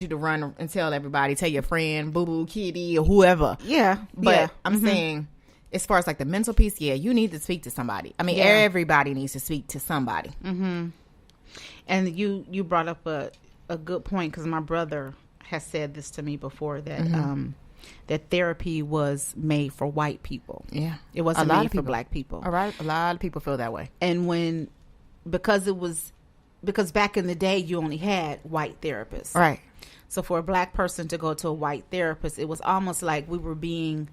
you to run and tell everybody, tell your friend, boo boo, kitty, or whoever. Yeah. But I'm saying, as far as like the mental piece, you need to speak to somebody. I mean, everybody needs to speak to somebody. Mm-hmm. And you brought up a good point, because my brother has said this to me before, that that therapy was made for white people. Yeah. It wasn't made for black people. All right. A lot of people feel that way. And because back in the day, you only had white therapists. Right. So for a black person to go to a white therapist, it was almost like we were being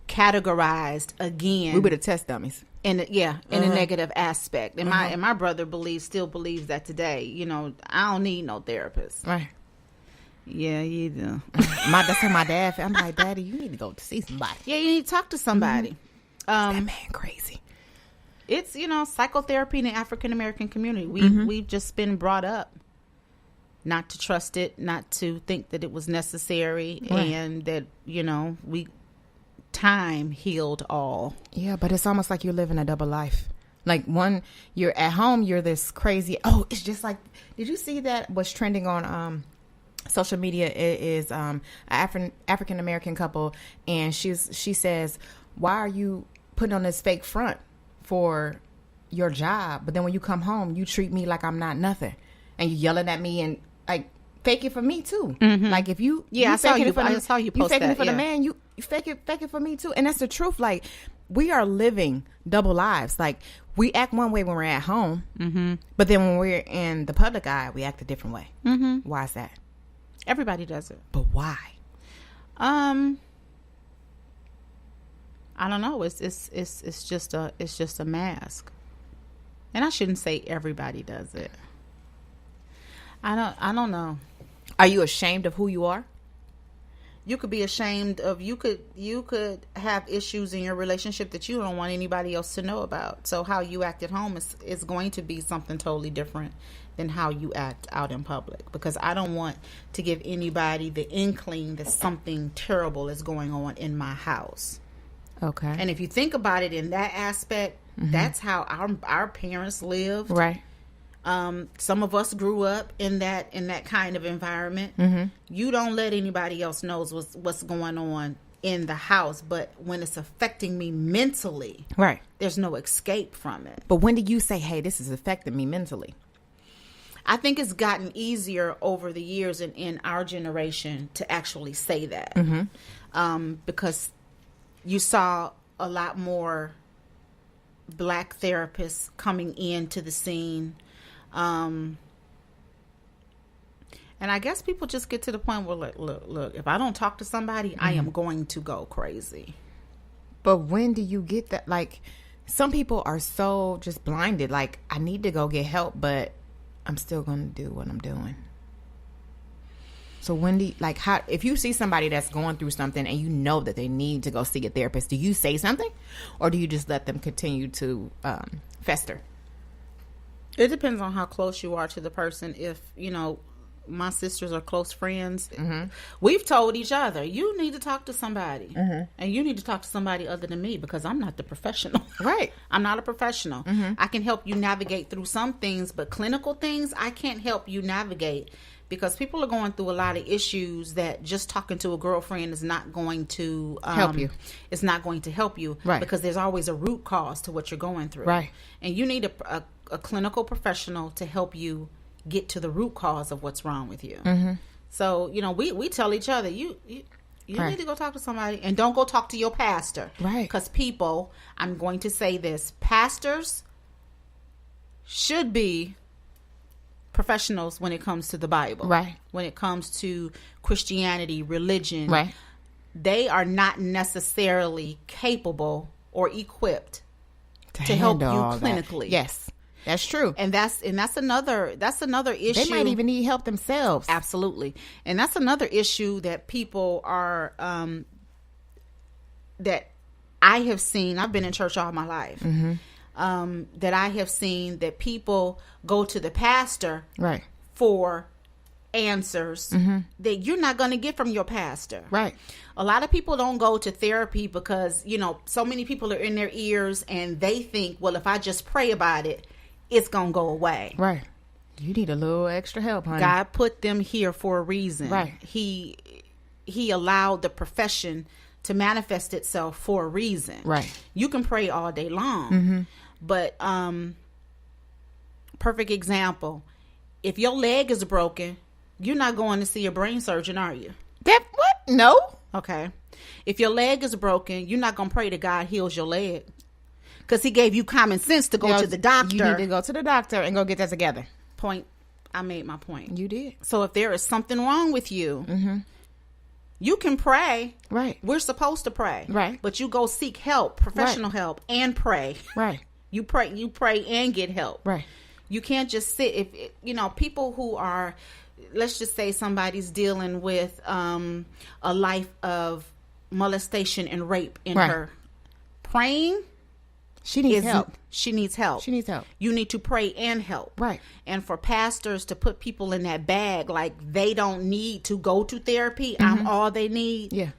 categorized again. We were the test dummies. In a negative aspect. And my brother still believes that today. You know, I don't need no therapist. Right. Yeah, you do. That's how my dad felt. I'm like, Daddy, you need to go to see somebody. Yeah, you need to talk to somebody. That man crazy. It's, psychotherapy in the African American community. We've just been brought up not to trust it, not to think that it was necessary, and that, time healed all. Yeah, but it's almost like you're living a double life. Like, one, you're at home, you're this crazy. Oh, it's just like, did you see that was trending on social media? It is an African American couple, and she says, why are you putting on this fake front for your job, but then when you come home, you treat me like I'm not nothing, and you yelling at me, and like, fake it for me too. Like, if you I saw you post faking that, it for the man, you fake it for me too. And that's the truth. Like, we are living double lives. Like, we act one way when we're at home, but then when we're in the public eye, we act a different way. Why is that? Everybody does it. But why? I don't know. It's just a mask. And I shouldn't say everybody does it. I don't know. Are you ashamed of who you are? You could be ashamed of, you could have issues in your relationship that you don't want anybody else to know about. So how you act at home is going to be something totally different than how you act out in public, because I don't want to give anybody the inkling that something terrible is going on in my house. Okay. And if you think about it in that aspect, that's how our parents lived. Right. Some of us grew up in that kind of environment. You don't let anybody else knows what's going on in the house, but when it's affecting me mentally, right, there's no escape from it. But when did you say, hey, this is affecting me mentally? I think it's gotten easier over the years in our generation to actually say that, because you saw a lot more black therapists coming into the scene. And I guess people just get to the point where, look, if I don't talk to somebody, I am going to go crazy. But when do you get that? Like, some people are so just blinded. Like, I need to go get help, but I'm still going to do what I'm doing. So when do you, like, how, if you see somebody that's going through something and you know that they need to go see a therapist, do you say something, or do you just let them continue to fester? It depends on how close you are to the person. If, my sisters are close friends, we've told each other, you need to talk to somebody. And you need to talk to somebody other than me, because I'm not the professional. Right. I'm not a professional. I can help you navigate through some things, but clinical things, I can't help you navigate, because people are going through a lot of issues that just talking to a girlfriend is not going to help you. It's not going to help you. Right. Because there's always a root cause to what you're going through. Right. And you need a clinical professional to help you get to the root cause of what's wrong with you. So, we tell each other, you right, need to go talk to somebody, and don't go talk to your pastor. Right. Because people, I'm going to say this, pastors should be professionals when it comes to the Bible. Right. When it comes to Christianity, religion. Right. They are not necessarily capable or equipped to help you clinically. That. Yes. That's true. And that's another issue. They might even need help themselves. Absolutely. And that's another issue that people are that I have seen. I've been in church all my life. That I have seen that people go to the pastor, right, for answers that you're not going to get from your pastor. Right. A lot of people don't go to therapy because, so many people are in their ears and they think, well, if I just pray about it, it's going to go away. Right. You need a little extra help, honey. God put them here for a reason. Right. He allowed the profession to manifest itself for a reason. Right. You can pray all day long, but perfect example. If your leg is broken, you're not going to see a brain surgeon, are you? That what? No. Okay. If your leg is broken, you're not going to pray that God heals your leg, because he gave you common sense to go to the doctor. You need to go to the doctor and go get that together. Point. I made my point. You did. So if there is something wrong with you, you can pray. Right. We're supposed to pray. Right. But you go seek help, professional help, and pray. Right. You pray and get help. Right. You can't just sit. If people who are, let's just say somebody's dealing with a life of molestation and rape in her, praying. She needs help. She needs help. She needs help. You need to pray and help. Right. And for pastors to put people in that bag, like they don't need to go to therapy, I'm all they need. Yeah.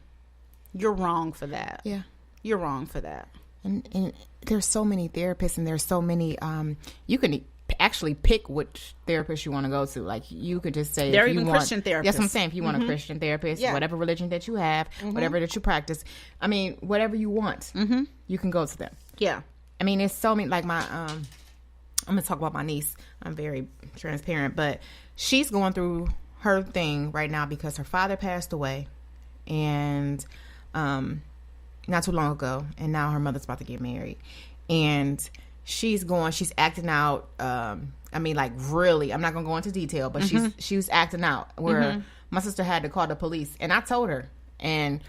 You're wrong for that. Yeah. You're wrong for that. And there's so many therapists, and there's so many, you can actually pick which therapist you want to go to. Like, you could just say, there are even Christian therapists. Yes, I'm saying, if you want a Christian therapist, whatever religion that you have, whatever that you practice, I mean, whatever you want, you can go to them. Yeah. I mean, it's so many, like I'm going to talk about my niece. I'm very transparent, but she's going through her thing right now because her father passed away, and not too long ago, and now her mother's about to get married, and she's acting out. I mean, like, really, I'm not going to go into detail, but she was acting out where my sister had to call the police, and I told her, and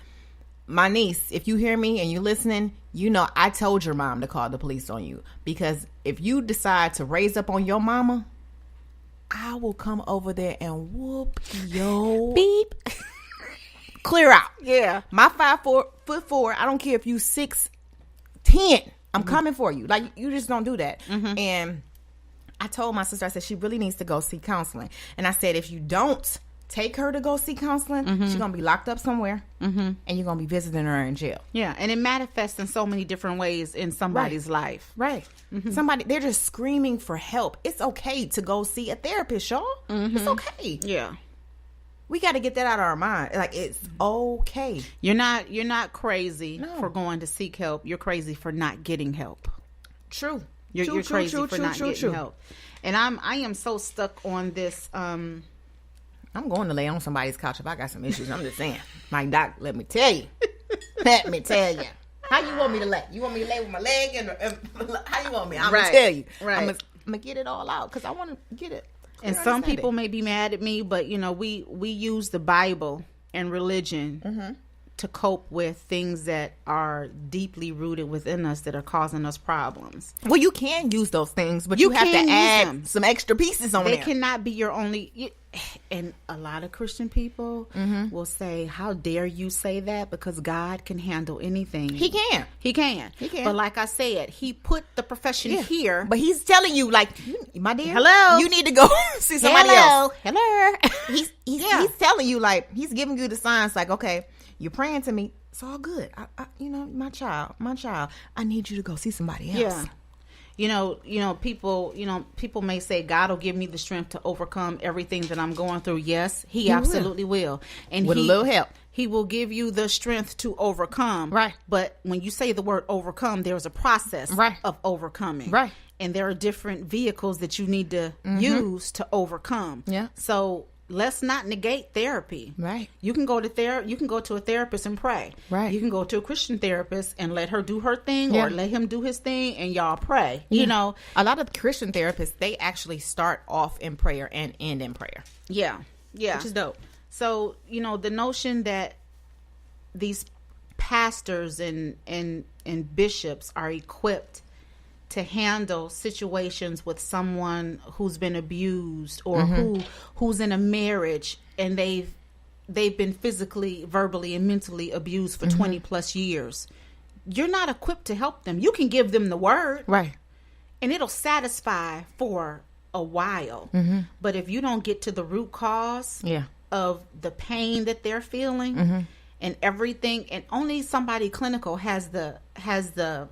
my niece, if you hear me and you're listening, you know I told your mom to call the police on you, because if you decide to raise up on your mama, I will come over there and whoop your beep. Clear out. Yeah. My 5'4", I don't care if you 6'10", I'm coming for you. Like, you just don't do that. And I told my sister, I said, she really needs to go see counseling. And I said, if you don't take her to go see counseling, she's going to be locked up somewhere, and you're going to be visiting her in jail. Yeah, and it manifests in so many different ways in somebody's life. Right. Somebody, they're just screaming for help. It's okay to go see a therapist, y'all. It's okay. Yeah. We got to get that out of our mind. Like, it's okay. You're not crazy for going to seek help. You're crazy for not getting help. True. You're crazy for not getting help. And I am so stuck on this. I'm going to lay on somebody's couch if I got some issues. I'm just saying. My doc, let me tell you. Let me tell you. How you want me to lay? You want me to lay with my leg? How you want me? I'm going to tell you. Right. I'm going to get it all out because I want to get it. And some people may be mad at me, but, we use the Bible and religion to cope with things that are deeply rooted within us that are causing us problems. Well, you can use those things, but you have to add some extra pieces on there. They cannot be your only... And a lot of Christian people will say, how dare you say that? Because God can handle anything. He can. He can. But like I said, he put the profession here. But he's telling you, like, my dear, hello, you need to go see somebody else. Hello. He's telling you, like, he's giving you the signs, like, okay, you're praying to me. It's all good. I my child, I need you to go see somebody else. Yeah. People may say God will give me the strength to overcome everything that I'm going through. Yes, he absolutely will. And with a little help, he will give you the strength to overcome. Right. But when you say the word overcome, there's a process of overcoming. Right. And there are different vehicles that you need to use to overcome. Yeah. So let's not negate therapy. Right. You can go to You can go to a therapist and pray. Right. You can go to a Christian therapist and let her do her thing, or let him do his thing, and y'all pray. Yeah. A lot of Christian therapists, they actually start off in prayer and end in prayer. Yeah. Yeah. Which is dope. So, the notion that these pastors and bishops are equipped to handle situations with someone who's been abused, or who's in a marriage and they've been physically, verbally, and mentally abused for 20 plus years. You're not equipped to help them. You can give them the word, right, and it'll satisfy for a while. But if you don't get to the root cause of the pain that they're feeling and everything, and only somebody clinical has the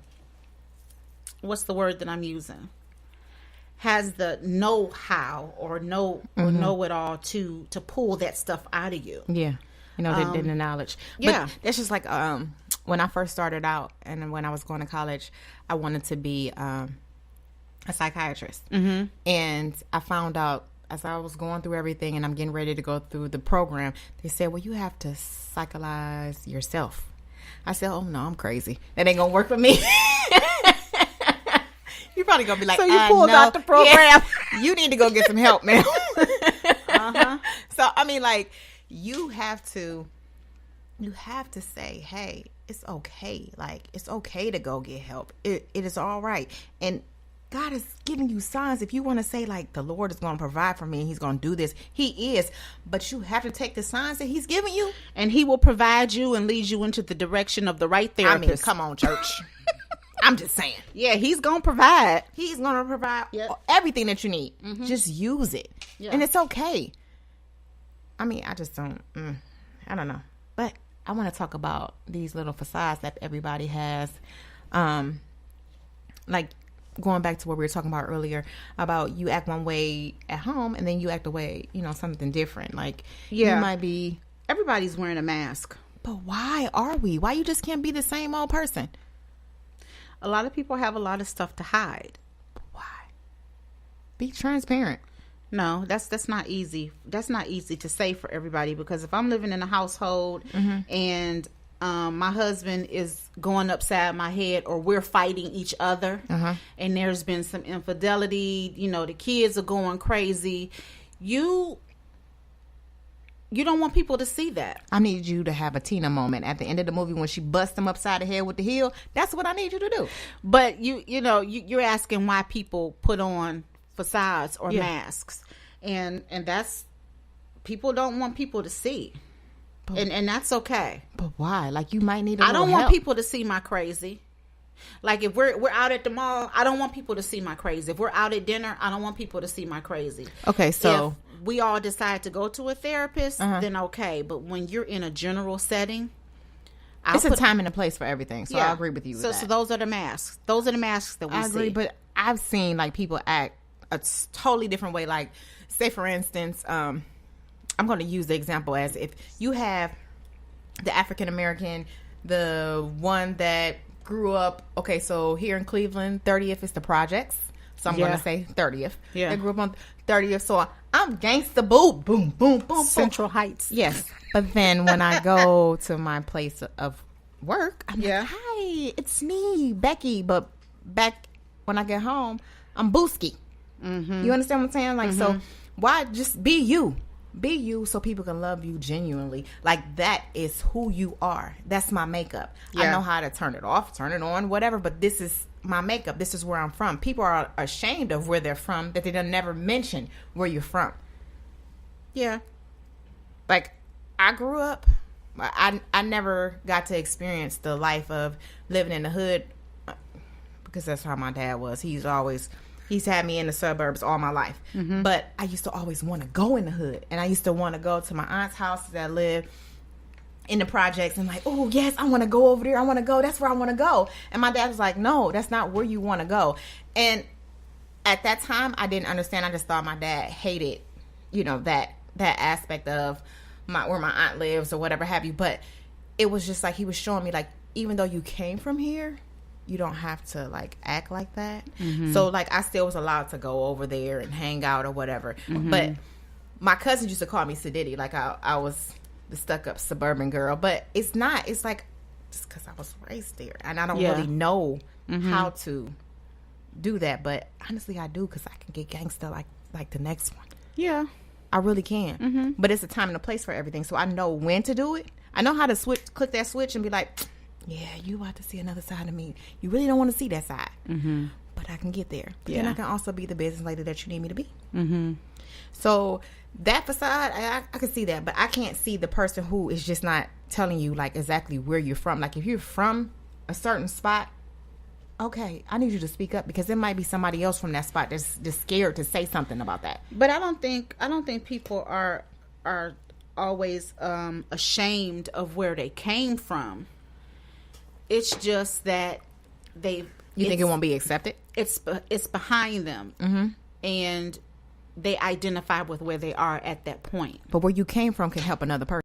what's the word that I'm using? has the know-how or know it all to pull that stuff out of you. Yeah. You know, the knowledge. Yeah. But that's just like when I first started out and when I was going to college, I wanted to be a psychiatrist. And I found out as I was going through everything and I'm getting ready to go through the program, they said, well, you have to psychoanalyze yourself. I said, oh, no, I'm crazy. That ain't going to work for me. You're probably going to be like, so you pulled out the program. Yeah, you need to go get some help, man. So, I mean, like, you have to say, hey, it's okay. Like, it's okay to go get help. It is all right. And God is giving you signs. If you want to say, like, the Lord is going to provide for me and he's going to do this, he is. But you have to take the signs that he's giving you. And he will provide you and lead you into the direction of the right therapist. I mean, come on, church. I'm just saying. Yeah, he's going to provide. He's going to provide everything that you need. Just use it. Yeah. And it's okay. I mean, I just don't, I don't know. But I want to talk about these little facades that everybody has. Like, going back to what we were talking about earlier about you act one way at home and then you act a way, you know, something different. Like, you might be... Everybody's wearing a mask. But why are we? Why you just can't be the same old person? A lot of people have a lot of stuff to hide. Why? Be transparent. No, that's not easy. That's not easy to say for everybody, because if I'm living in a household and my husband is going upside my head, or we're fighting each other, and there's been some infidelity, you know, the kids are going crazy, you don't want people to see that. I need you to have a Tina moment at the end of the movie when she busts him upside the head with the heel. That's what I need you to do. But you're asking why people put on facades or masks, and that's, people don't want people to see. And that's okay. But why? Like, you might need a I little don't want help. people to see my crazy. Like, if we're out at the mall, I don't want people to see my crazy. If we're out at dinner, I don't want people to see my crazy. Okay, so if we all decide to go to a therapist, then okay. But when you're in a general setting, it's a time and a place for everything. So I agree with you with that. So those are the masks. Those are the masks that we see. I agree, but I've seen, like, people act a totally different way. Like, say, for instance, I'm going to use the example as if you have the African American, the one that grew up, okay, so here in Cleveland, 30th is the projects. So I'm going to say 30th. Yeah. They grew up on 30th. So I'm gangsta boom, boom, boom, boom. Central Heights. Yes. But then when I go to my place of work, I'm like, hi, it's me, Becky. But back when I get home, I'm Booski. You understand what I'm saying? Like, so why just be you? Be you so people can love you genuinely. Like, that is who you are. That's my makeup. I know how to turn it off, turn it on, whatever, but this is my makeup. This is where I'm from. People are ashamed of where they're from, that they don't never mention where you're from. Yeah. Like, I grew up, I never got to experience the life of living in the hood, because that's how my dad was. He's had me in the suburbs all my life. But I used to always want to go in the hood. And I used to want to go to my aunt's house that lived in the projects. And like, oh, yes, I want to go over there. I want to go. That's where I want to go. And my dad was like, no, that's not where you want to go. And at that time, I didn't understand. I just thought my dad hated, you know, that aspect of where my aunt lives or whatever have you. But it was just like he was showing me, like, even though you came from here, you don't have to, like, act like that. So, like, I still was allowed to go over there and hang out or whatever. But my cousins used to call me Sedity, like I was the stuck-up suburban girl. But it's not. It's, like, just because I was raised there. And I don't really know how to do that. But, honestly, I do, because I can get gangsta like the next one. Yeah. I really can. But it's a time and a place for everything. So I know when to do it. I know how to click that switch and be like, yeah, you about to see another side of me. You really don't want to see that side. But I can get there. But then I can also be the business lady that you need me to be. So that facade, I can see that. But I can't see the person who is just not telling you, like, exactly where you're from. Like, if you're from a certain spot, okay, I need you to speak up, because there might be somebody else from that spot that's just scared to say something about that. But I don't think people are always ashamed of where they came from. It's just that You think it won't be accepted? It's behind them. and they identify with where they are at that point. But where you came from can help another person.